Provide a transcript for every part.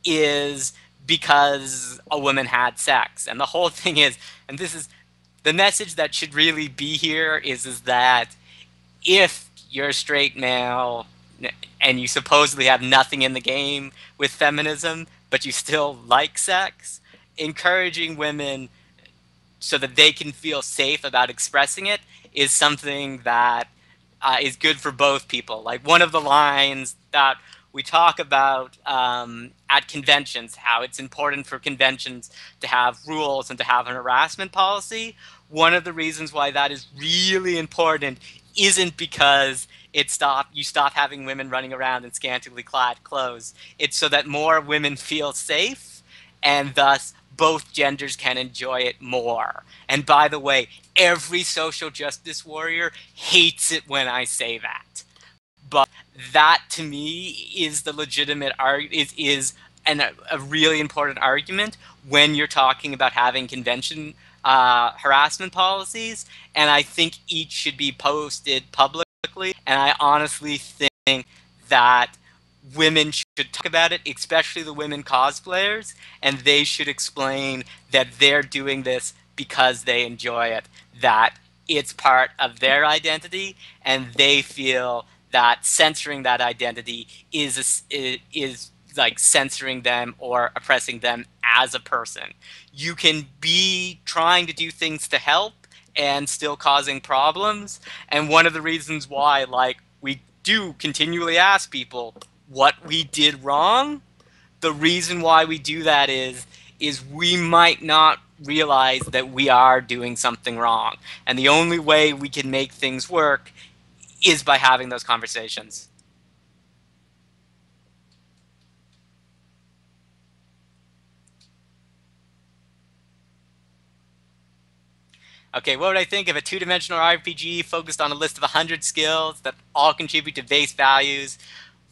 is because a woman had sex. And the whole thing is, and this is the message that should really be here is that if you're a straight male and you supposedly have nothing in the game with feminism, but you still like sex, encouraging women so that they can feel safe about expressing it is something that is good for both people. Like one of the lines that we talk about at conventions, how it's important for conventions to have rules and to have an harassment policy. One of the reasons why that is really important isn't because you stop having women running around in scantily clad clothes. It's so that more women feel safe, and thus both genders can enjoy it more. And by the way, every social justice warrior hates it when I say that. But that to me is the legitimate a really important argument when you're talking about having convention harassment policies. And I think each should be posted publicly. And I honestly think that women should talk about it, especially the women cosplayers, and they should explain that they're doing this because they enjoy it, that it's part of their identity, and they feel that censoring that identity is like censoring them or oppressing them as a person. You can be trying to do things to help and still causing problems. And one of the reasons why, like, we do continually ask people what we did wrong, the reason why we do that is we might not realize that we are doing something wrong. And the only way we can make things work is by having those conversations. Okay, what would I think of a two-dimensional RPG focused on a list of 100 skills that all contribute to base values?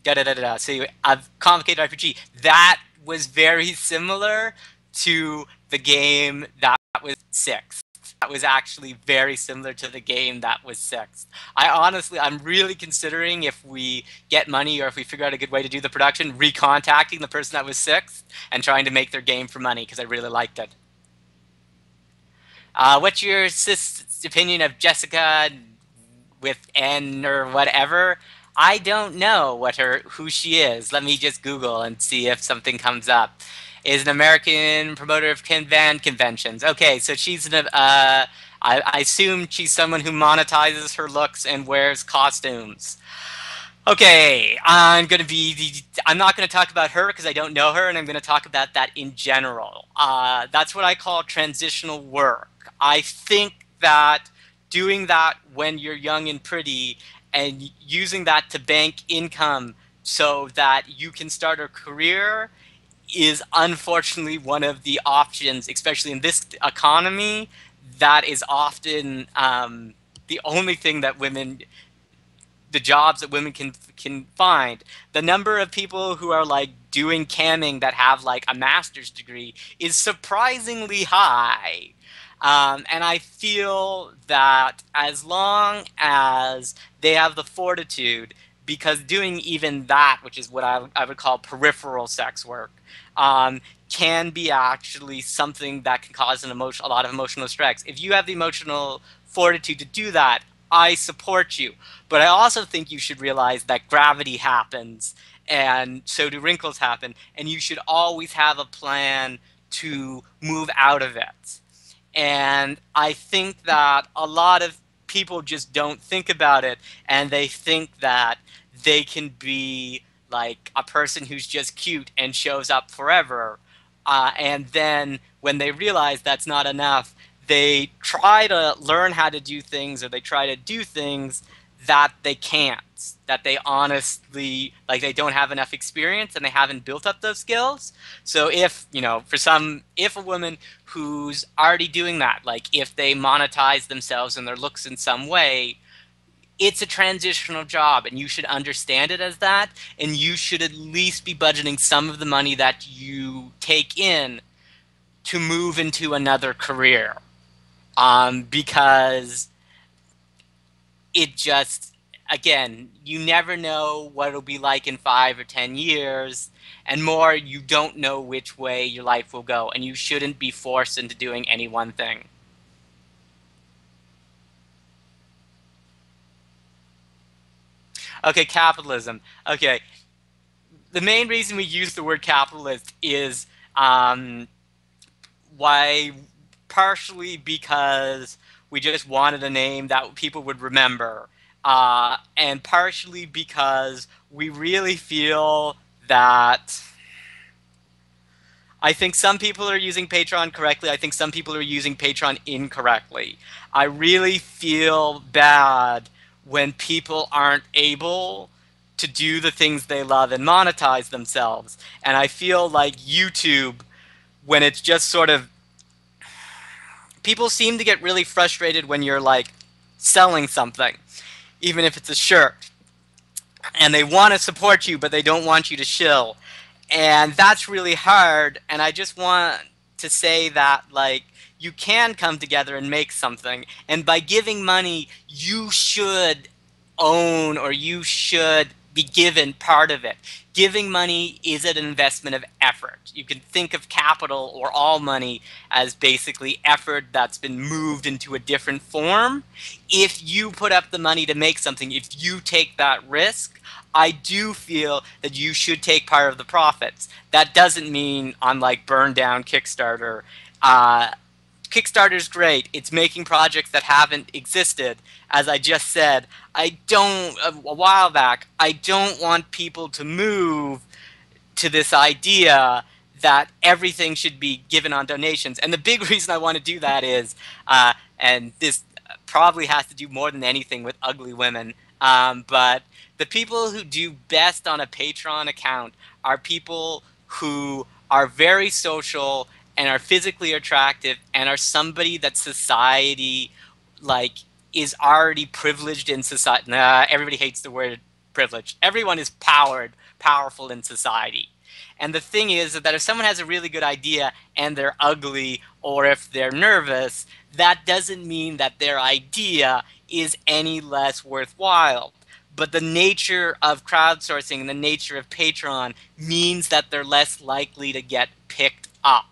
Da da da da. So a complicated RPG that was very similar to the game that was sixth. That was actually very similar to the game that was sixth. I'm really considering, if we get money or if we figure out a good way to do the production, recontacting the person that was sixth and trying to make their game for money because I really liked it. What's your opinion of Jessica with N or whatever? I don't know who she is. Let me just Google and see if something comes up. Is an American promoter of conventions. Okay, so she's I assume she's someone who monetizes her looks and wears costumes. Okay, I'm not gonna talk about her because I don't know her, and I'm gonna talk about that in general. That's what I call transitional work. I think that doing that when you're young and pretty and using that to bank income so that you can start a career is unfortunately one of the options, especially in this economy, that is often the only thing that the jobs that women can find. The number of people who are like doing camming that have like a master's degree is surprisingly high. And I feel that as long as they have the fortitude, because doing even that, which is what I would call peripheral sex work, can be actually something that can cause a lot of emotional stress. If you have the emotional fortitude to do that, I support you. But I also think you should realize that gravity happens, and so do wrinkles happen, and you should always have a plan to move out of it. And I think that a lot of people just don't think about it, and they think that they can be like a person who's just cute and shows up forever. And then when they realize that's not enough, they try to learn how to do things, or they try to do things that they can't, that they honestly, like, they don't have enough experience and they haven't built up those skills. So if, if a woman who's already doing that, like if they monetize themselves and their looks in some way, it's a transitional job, and you should understand it as that, and you should at least be budgeting some of the money that you take in to move into another career. Because it just, again, you never know what it'll be like in 5 or 10 years, and more, you don't know which way your life will go, and you shouldn't be forced into doing any one thing. Okay, capitalism. Okay, the main reason we use the word capitalist is um, why partially because we just wanted a name that people would remember, and partially because we really feel that I think some people are using Patreon correctly. I think some people are using Patreon incorrectly. I really feel bad when people aren't able to do the things they love and monetize themselves. And I feel like YouTube, when it's just sort of, people seem to get really frustrated when you're like selling something, even if it's a shirt, and they want to support you, but they don't want you to shill. And that's really hard. And I just want to say that, like, you can come together and make something. And by giving money, you should own, or you should be given part of it. Giving money is an investment of effort. You can think of capital or all money as basically effort that's been moved into a different form. If you put up the money to make something, if you take that risk, I do feel that you should take part of the profits. That doesn't mean I'm like burn down Kickstarter. Uh, Kickstarter's great. It's making projects that haven't existed. As I just said, I don't, a while back, I don't want people to move to this idea that everything should be given on donations. And the big reason I want to do that is, and this probably has to do more than anything with ugly women, but the people who do best on a Patreon account are people who are very social and are physically attractive and are somebody that society like is already privileged in society. Nah, everybody hates the word privilege. Everyone is powerful in society. And the thing is that if someone has a really good idea and they're ugly, or if they're nervous, that doesn't mean that their idea is any less worthwhile. But the nature of crowdsourcing and the nature of Patreon means that they're less likely to get picked up.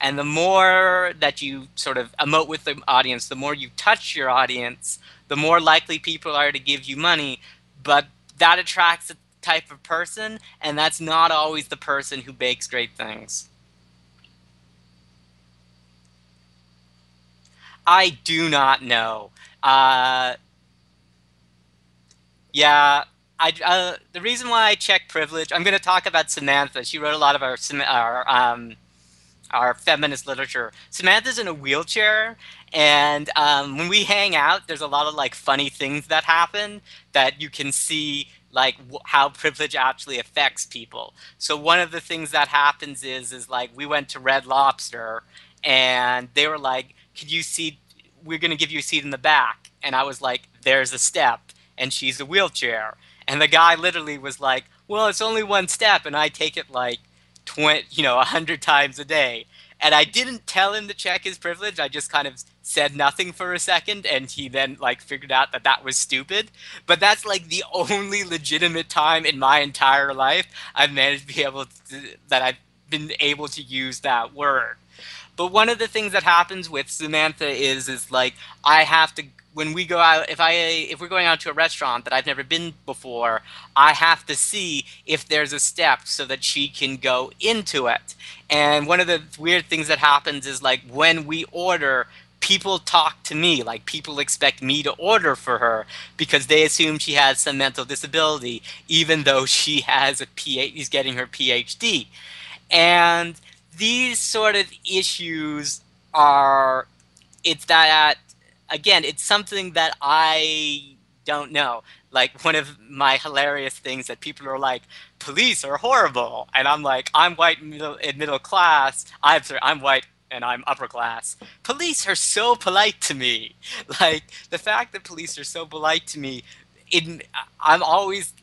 And the more that you sort of emote with the audience, the more you touch your audience, the more likely people are to give you money. But that attracts a type of person, and that's not always the person who bakes great things. I do not know. Uh, yeah, the reason why I check privilege, I'm going to talk about Samantha. She wrote a lot of our feminist literature. Samantha's in a wheelchair, and when we hang out, there's a lot of like funny things that happen that you can see like how privilege actually affects people. So one of the things that happens is like we went to Red Lobster, and they were like, "Could you see? We're going to give you a seat in the back." And I was like, "There's a step," and she's a wheelchair. And the guy literally was like, "Well, it's only one step," and I take it like 20, 100 times a day. And I didn't tell him to check his privilege. I just kind of said nothing for a second, and he then like figured out that that was stupid. But that's like the only legitimate time in my entire life I've managed to be able to, that I've been able to use that word. But one of the things that happens with Samantha is like I have to, when we go out, if we're going out to a restaurant that I've never been before, I have to see if there's a step so that she can go into it. And one of the weird things that happens is like when we order, people talk to me, like people expect me to order for her because they assume she has some mental disability, even though she has a PhD, is getting her PhD. And these sort of issues are, it's that, again, it's something that I don't know. Like one of my hilarious things that people are like, police are horrible, and I'm like, I'm white middle class. I'm white and I'm upper class. Police are so polite to me. Like the fact that police are so polite to me, it, I'm always,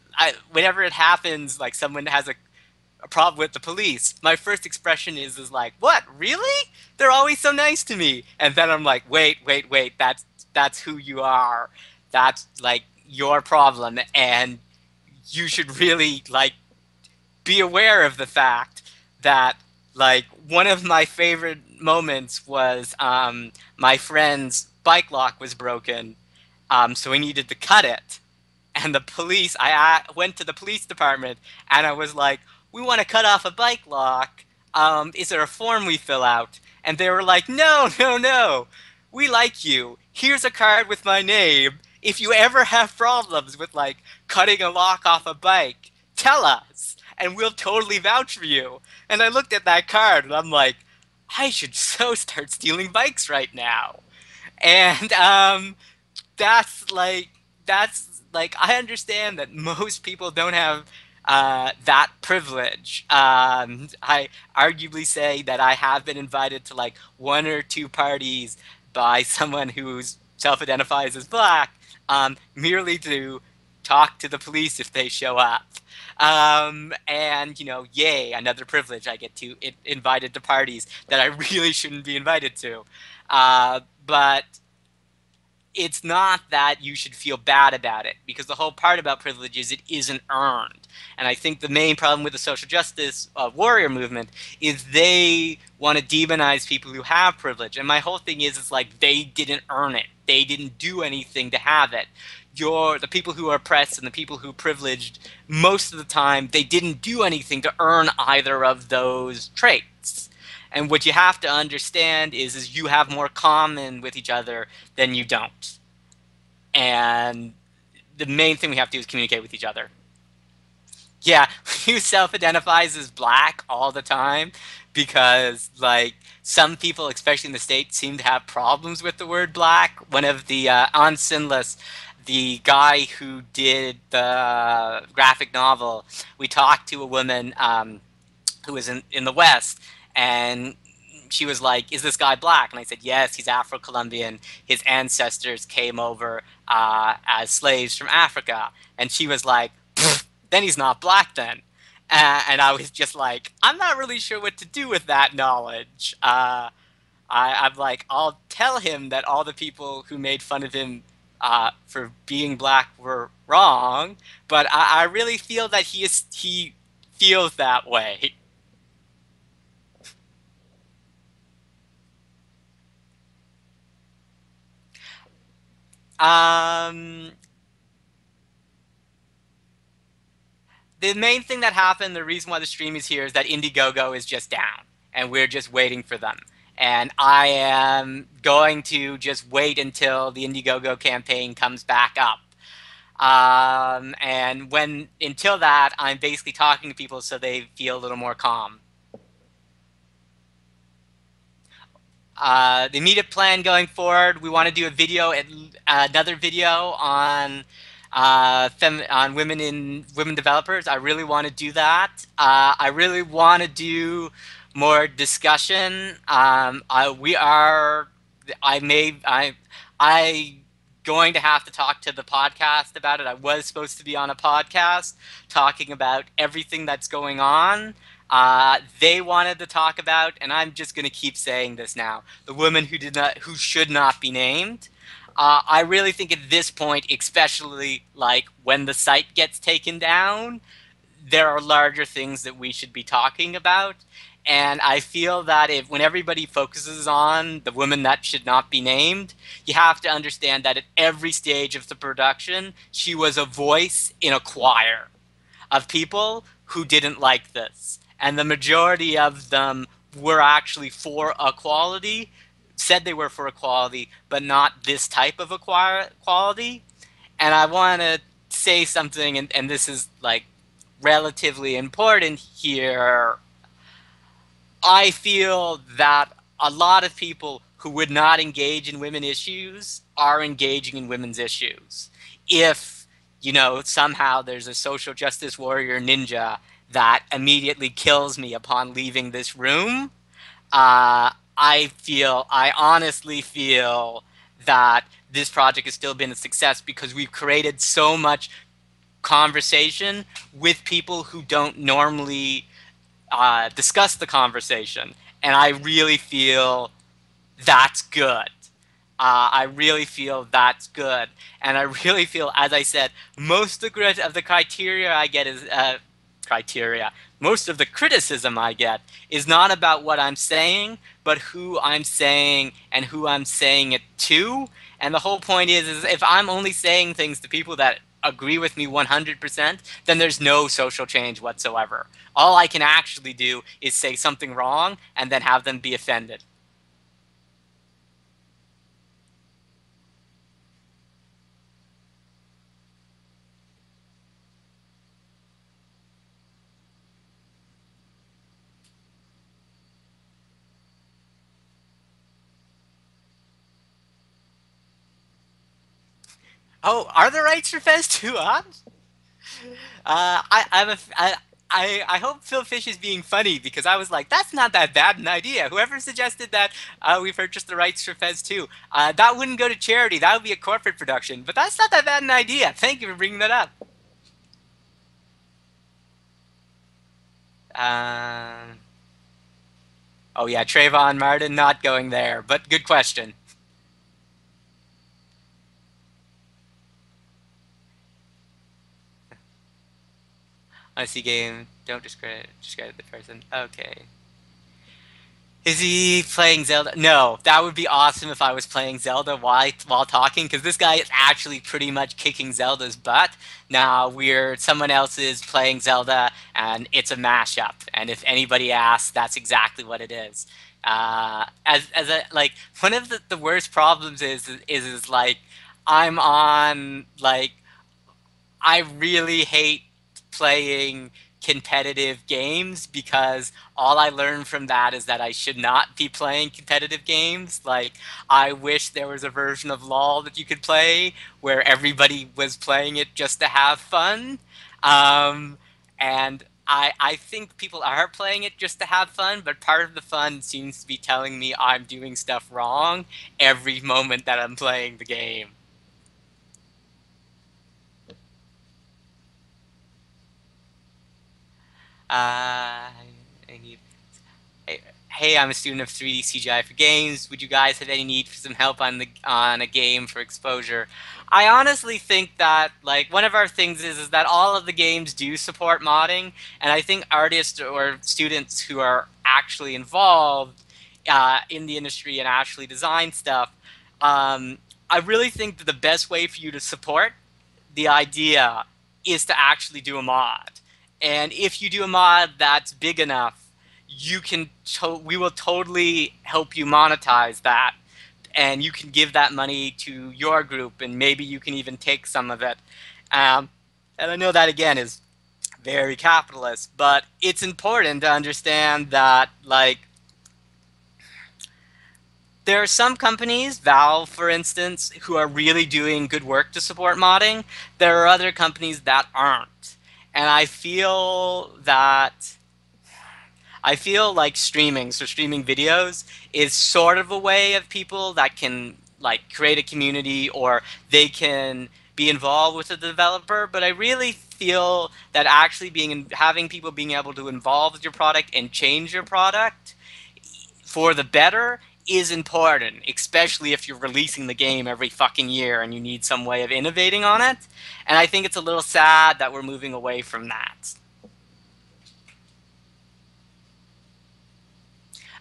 whenever it happens, like someone has a problem with the police, my first expression is like, "What? Really? They're always so nice to me." And then I'm like, "Wait, wait, wait. That's who you are. That's like your problem, and you should really like be aware of the fact that like one of my favorite moments was my friend's bike lock was broken, so we needed to cut it. And the police, went to the police department and I was like, we want to cut off a bike lock. Is there a form we fill out? And they were like, no, no, no. We like you. Here's a card with my name. If you ever have problems with like cutting a lock off a bike, tell us and we'll totally vouch for you. And I looked at that card and I'm like, I should so start stealing bikes right now. And that's like I understand that most people don't have that privilege. I arguably say that I have been invited to like one or two parties by someone who's self-identifies as black, merely to talk to the police if they show up. And you know, yay, another privilege. I get to invited to parties that I really shouldn't be invited to. But it's not that you should feel bad about it, because the whole part about privilege is it isn't earned. And I think the main problem with the social justice warrior movement is they want to demonize people who have privilege. And my whole thing is, it's like they didn't earn it. They didn't do anything to have it. The people who are oppressed and the people who are privileged, most of the time, they didn't do anything to earn either of those traits. And what you have to understand is you have more common with each other than you don't. And the main thing we have to do is communicate with each other. Yeah, who self-identifies as black all the time because, like, some people, especially in the States, seem to have problems with the word black. One of the, on Sinless, the guy who did the graphic novel, we talked to a woman who was in the West, and she was like, is this guy black? And I said, yes, he's Afro-Colombian. His ancestors came over as slaves from Africa. And she was like, then he's not black then. And I was just like, I'm not really sure what to do with that knowledge. I'm like, I'll tell him that all the people who made fun of him for being black were wrong, but I really feel that he feels that way. Um, the main thing that happened, the reason why the stream is here, is that Indiegogo is just down, and we're just waiting for them. And I am going to just wait until the Indiegogo campaign comes back up. And until that, I'm basically talking to people so they feel a little more calm. The immediate plan going forward, we want to do a video, another video on on women developers. I really want to do that. I really want to do more discussion. I going to have to talk to the podcast about it. I was supposed to be on a podcast talking about everything that's going on. They wanted to talk about, and I'm just going to keep saying this now, the woman who should not be named. I really think at this point, especially like when the site gets taken down, there are larger things that we should be talking about. And I feel that when everybody focuses on the woman that should not be named, you have to understand that at every stage of the production, she was a voice in a choir of people who didn't like this. And the majority of them were actually for equality, said they were for equality, but not this type of equality. And I want to say something, and this is like relatively important here. I feel that a lot of people who would not engage in women issues are engaging in women's issues. If, you know, somehow there's a social justice warrior ninja that immediately kills me upon leaving this room, I honestly feel that this project has still been a success because we've created so much conversation with people who don't normally discuss the conversation. And I really feel that's good. I really feel that's good. And I really feel, as I said, most of the criteria I get is criteria. Most of the criticism I get is not about what I'm saying, but who I'm saying and who I'm saying it to. And the whole point is if I'm only saying things to people that agree with me 100%, then there's no social change whatsoever. All I can actually do is say something wrong and then have them be offended. Oh, are the rights for Fez 2 on? I'm a, I hope Phil Fish is being funny because I was like, that's not that bad an idea. Whoever suggested that we purchase the rights for Fez 2, that wouldn't go to charity. That would be a corporate production. But that's not that bad an idea. Thank you for bringing that up. Um, oh yeah, Trayvon Martin not going there, but good question. Honesty game, don't discredit the person. Okay. Is he playing Zelda? No, that would be awesome if I was playing Zelda while talking, because this guy is actually pretty much kicking Zelda's butt. Now we're someone else is playing Zelda, and it's a mashup. And if anybody asks, that's exactly what it is. As a like one of the worst problems is like I'm on like I really hate playing competitive games because all I learned from that is that I should not be playing competitive games. Like, I wish there was a version of LoL that you could play where everybody was playing it just to have fun. Um, and I think people are playing it just to have fun, but part of the fun seems to be telling me I'm doing stuff wrong every moment that I'm playing the game. Uh, I need Hey, hey, I'm a student of 3D CGI for games. Would you guys have any need for some help on a game for exposure? I honestly think that like one of our things is that all of the games do support modding, and I think artists or students who are actually involved in the industry and actually design stuff, um, I really think that the best way for you to support the idea is to actually do a mod. And if you do a mod that's big enough, we will totally help you monetize that, and you can give that money to your group, and maybe you can even take some of it. Um, and I know that again is very capitalist, but it's important to understand that like there are some companies, Valve for instance, who are really doing good work to support modding. There are other companies that aren't. And I feel like streaming, so streaming videos, is sort of a way of people that can like create a community or they can be involved with the developer. But I really feel that actually having people being able to involve with your product and change your product for the better is important, especially if you're releasing the game every fucking year and you need some way of innovating on it. And I think it's a little sad that we're moving away from that.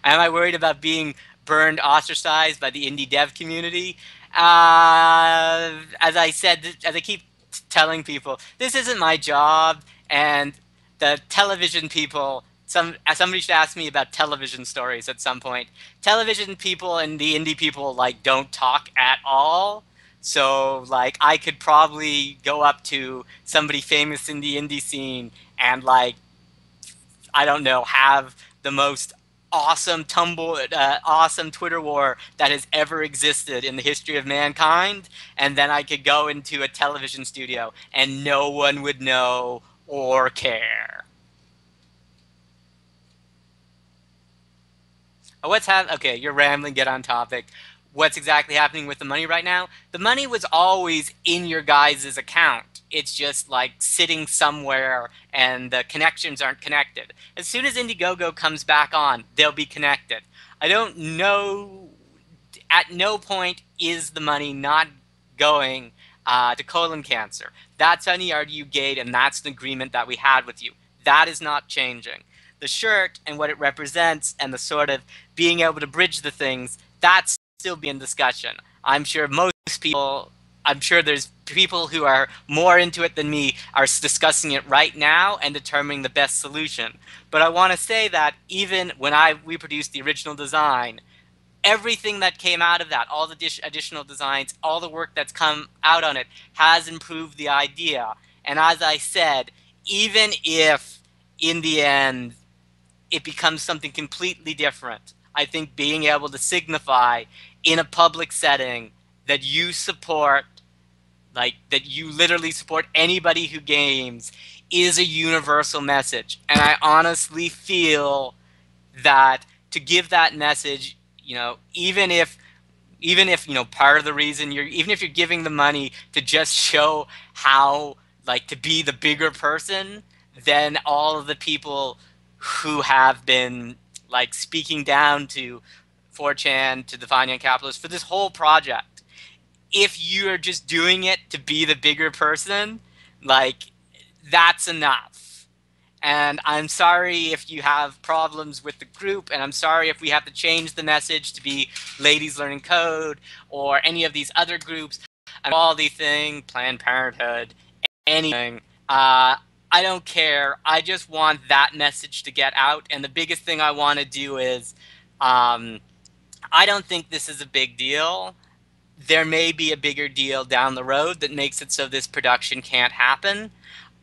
Am I worried about being burned, ostracized by the indie dev community? As I said, as I keep telling people, this isn't my job, and the television people. Somebody should ask me about television stories at some point. Television people and the indie people like don't talk at all. So like I could probably go up to somebody famous in the indie scene and like I don't know, have the most awesome Twitter war that has ever existed in the history of mankind, and then I could go into a television studio and no one would know or care. Okay, you're rambling, get on topic. What's exactly happening with the money right now? The money was always in your guys' account. It's just like sitting somewhere and the connections aren't connected. As soon as Indiegogo comes back on, they'll be connected. I don't know at no point is the money not going to colon cancer. That's on the RDU gate, and that's the agreement that we had with you. That is not changing. The shirt and what it represents and the sort of being able to bridge the things, that's still being discussion. I'm sure most people, I'm sure there's people who are more into it than me are discussing it right now and determining the best solution. But I want to say that even when we produced the original design, everything that came out of that, all the additional designs, all the work that's come out on it has improved the idea. And as I said, even if in the end it becomes something completely different, I think being able to signify in a public setting that you support, like that you literally support anybody who games, is a universal message. And I honestly feel that to give that message, even if part of the reason even if you're giving the money to just show how, like, to be the bigger person, then all of the people who have been, like, speaking down to 4chan, to the Fine Young Capitalists for this whole project, if you're just doing it to be the bigger person, like, that's enough. And I'm sorry if you have problems with the group, and I'm sorry if we have to change the message to be Ladies Learning Code or any of these other groups, an equality thing, Planned Parenthood, anything. I don't care. I just want that message to get out. And the biggest thing I want to do is, I don't think this is a big deal. There may be a bigger deal down the road that makes it so this production can't happen.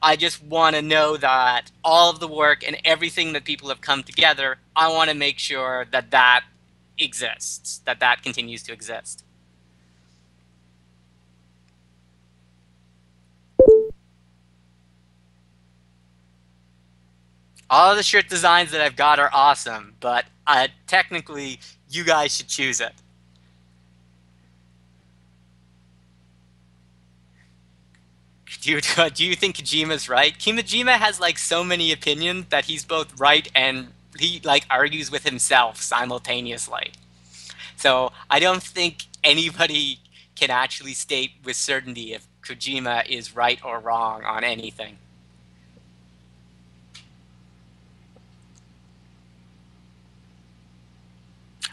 I just want to know that all of the work and everything that people have come together, I want to make sure that that exists, that that continues to exist. All of the shirt designs that I've got are awesome, but technically, you guys should choose it. Do you think Kojima's right? Kojima has, like, so many opinions that he's both right and he, like, argues with himself simultaneously. So I don't think anybody can actually state with certainty if Kojima is right or wrong on anything.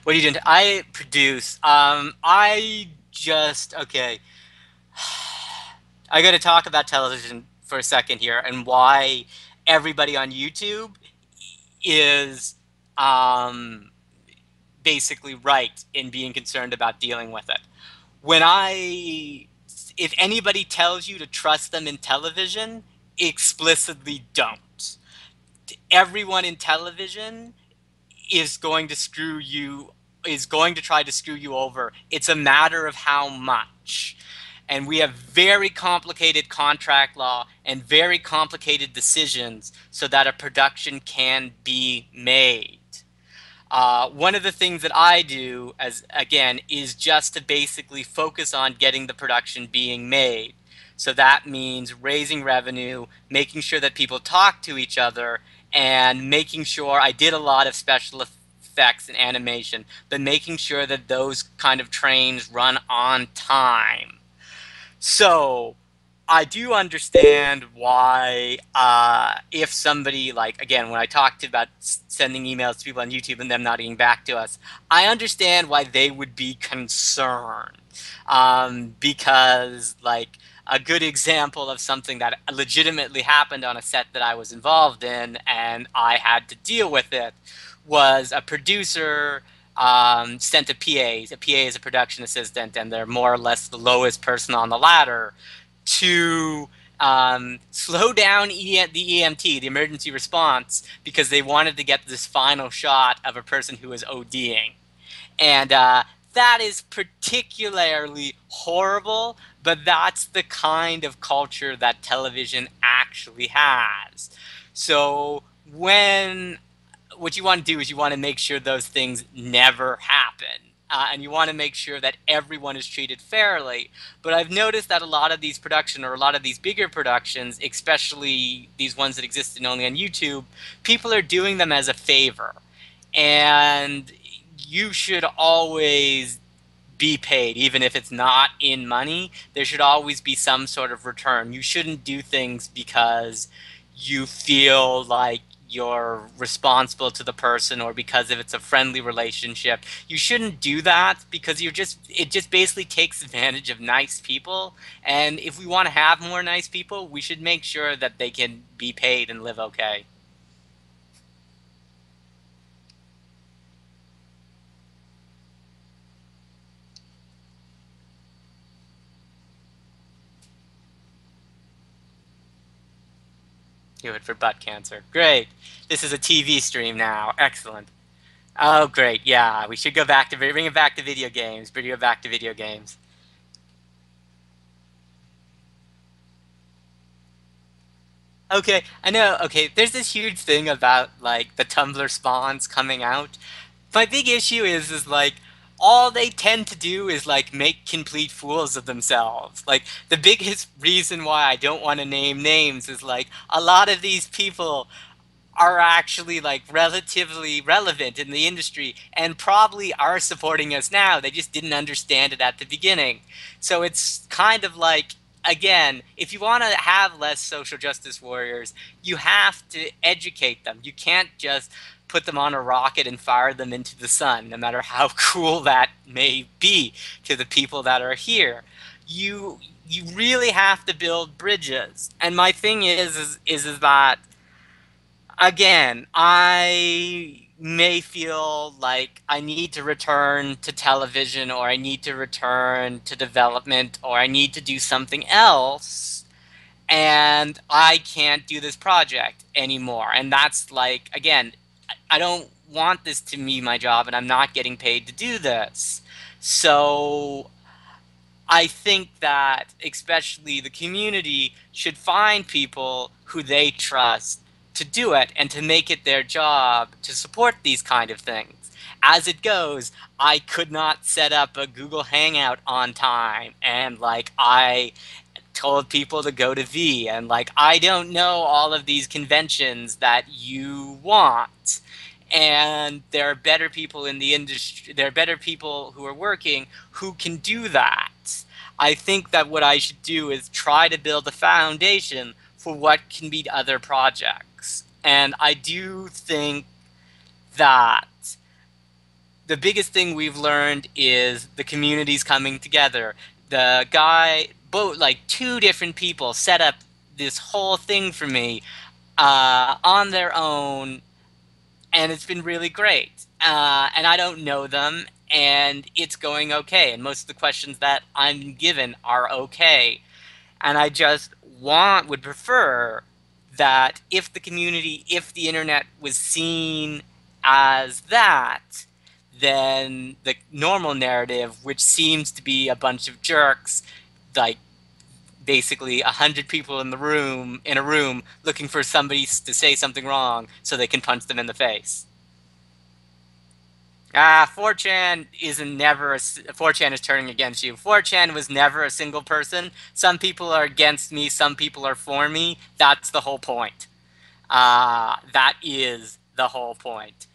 What are you doing? I produce. Okay. I got to talk about television for a second here and why everybody on YouTube is basically right in being concerned about dealing with it. If anybody tells you to trust them in television, explicitly don't. Everyone in television is going to try to screw you over. It's a matter of how much. And we have very complicated contract law and very complicated decisions so that a production can be made. One of the things that I do, is just to basically focus on getting the production being made. So that means raising revenue, making sure that people talk to each other, and making sure I did a lot of special effects and animation, but making sure that those kind of trains run on time. So I do understand why, if somebody, like, again, when I talked about sending emails to people on YouTube and them not getting back to us, I understand why they would be concerned. Because, like, a good example of something that legitimately happened on a set that I was involved in and I had to deal with it was a producer sent a PA. A PA is a production assistant, and they're more or less the lowest person on the ladder, to slow down the EMT, the emergency response, because they wanted to get this final shot of a person who was ODing. And that is particularly horrible, but that's the kind of culture that television actually has. So what you want to do is you want to make sure those things never happen. And you want to make sure that everyone is treated fairly. But I've noticed that a lot of these bigger productions, especially these ones that exist only on YouTube, people are doing them as a favor. And you should always be paid, even if it's not in money. There should always be some sort of return. You shouldn't do things because you feel like you're responsible to the person or because if it's a friendly relationship. You shouldn't do that because it just basically takes advantage of nice people. And if we want to have more nice people, we should make sure that they can be paid and live okay. Do it for butt cancer. Great. This is a TV stream now. Excellent. Oh, great. Yeah, we should go back to bring it back to video games. Bring it back to video games. Okay, I know. Okay, there's this huge thing about like the Tumblr spawns coming out. My big issue is like all they tend to do is like make complete fools of themselves. Like the biggest reason why I don't want to name names is like a lot of these people are actually like relatively relevant in the industry and probably are supporting us now. They just didn't understand it at the beginning. So it's kind of like, again, if you want to have less social justice warriors, you have to educate them. You can't just put them on a rocket and fire them into the sun, no matter how cool that may be to the people that are here. You really have to build bridges. And my thing is that again, I may feel like I need to return to television or I need to return to development or I need to do something else and I can't do this project anymore. And that's like, again, I don't want this to be my job and I'm not getting paid to do this. So I think that especially the community should find people who they trust to do it and to make it their job to support these kind of things. As it goes, I could not set up a Google Hangout on time and like I told people to go to V and like I don't know all of these conventions that you want. And there are better people in the industry, there are better people who are working who can do that. I think that what I should do is try to build a foundation for what can be other projects. And I do think that the biggest thing we've learned is the communities coming together. The guy, both like two different people set up this whole thing for me on their own, and it's been really great. And I don't know them, and it's going okay. And most of the questions that I'm given are okay. And I just would prefer that if the community, if the internet was seen as that, then the normal narrative, which seems to be a bunch of jerks, like basically 100 people in a room looking for somebody to say something wrong so they can punch them in the face. 4chan isn't never 4chan is turning against you. 4chan was never a single person. Some people are against me, some people are for me. That's the whole point. That is the whole point.